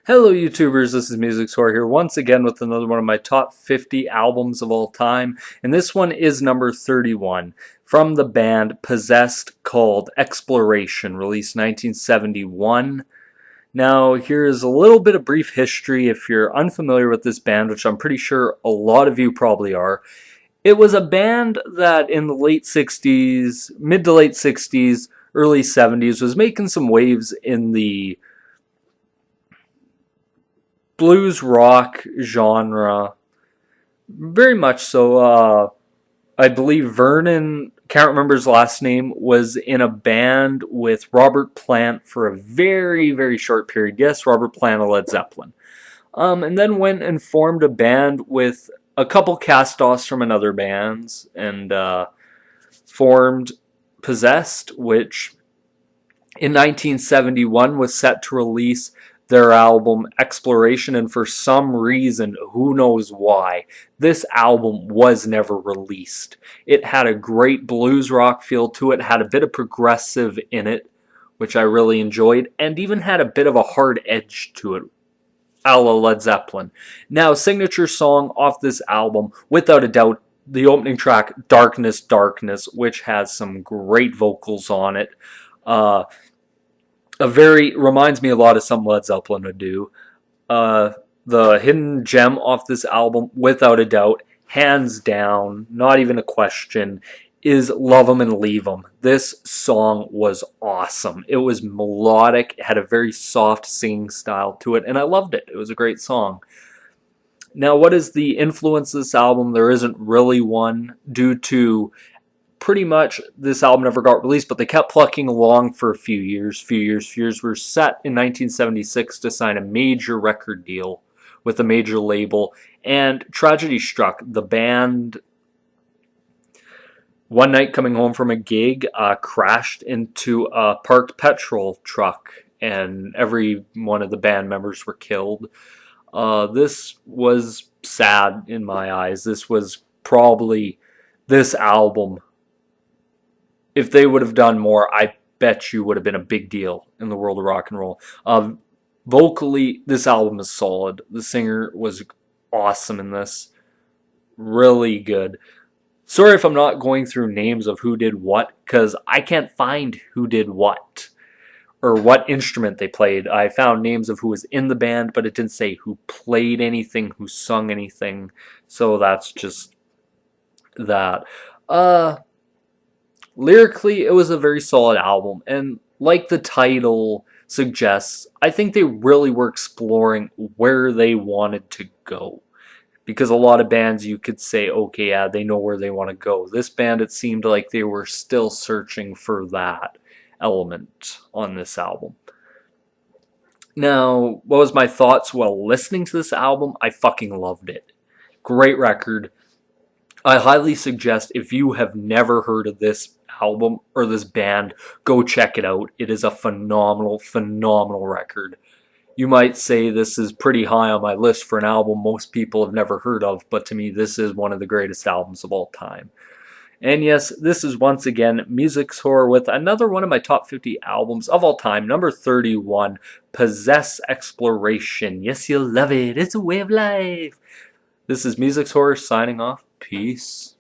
Hello YouTubers, this is Musicswhore here once again with another one of my top 50 albums of all time, and this one is number 31 from the band Possessed called Exploration, released 1971. Now here's a little bit of brief history if you're unfamiliar with this band, which I'm pretty sure a lot of you probably are. It was a band that in the late 60s, mid to late 60s, early 70s was making some waves in the blues rock genre, very much so. I believe Vernon, can't remember his last name, was in a band with Robert Plant for a very, very short period. Yes, Robert Plant of Led Zeppelin. And then went and formed a band with a couple cast-offs from another bands and formed Possessed, which in 1971 was set to release their album Exploration, and for some reason, who knows why, this album was never released. It had a great blues rock feel to it, had a bit of progressive in it, which I really enjoyed, and even had a bit of a hard edge to it, a la Led Zeppelin. Now, signature song off this album, without a doubt, the opening track, Darkness, Darkness, which has some great vocals on it. Reminds me a lot of some Led Zeppelin would do. The hidden gem off this album, without a doubt, hands down, not even a question, is Love 'Em and Leave 'Em. This song was awesome. It was melodic, it had a very soft singing style to it, and I loved it. It was a great song. Now, what is the influence of this album? There isn't really one, due to pretty much this album never got released, but they kept plucking along for a few years. Were set in 1976 to sign a major record deal with a major label, and tragedy struck. The band, one night coming home from a gig, crashed into a parked petrol truck, and every one of the band members were killed. This was sad in my eyes. This was probably this album. If they would have done more, I bet you would have been a big deal in the world of rock and roll. Vocally, this album is solid. The singer was awesome in this. Really good. Sorry if I'm not going through names of who did what, because I can't find who did what, or what instrument they played. I found names of who was in the band, but it didn't say who played anything, who sung anything. So that's just that. Lyrically, it was a very solid album, and like the title suggests, I think they really were exploring where they wanted to go. Because a lot of bands you could say, okay, yeah, they know where they want to go. This band, it seemed like they were still searching for that element on this album. Now, what was my thoughts while listening to this album? I fucking loved it. Great record. I highly suggest, if you have never heard of this album or this band, go check it out. It is a phenomenal, phenomenal record. You might say this is pretty high on my list for an album most people have never heard of, but to me this is one of the greatest albums of all time. And yes, this is once again Musicswhore with another one of my top 50 albums of all time, number 31, Possess Exploration. Yes, you'll love it. It's a way of life. This is Musicswhore signing off. Peace.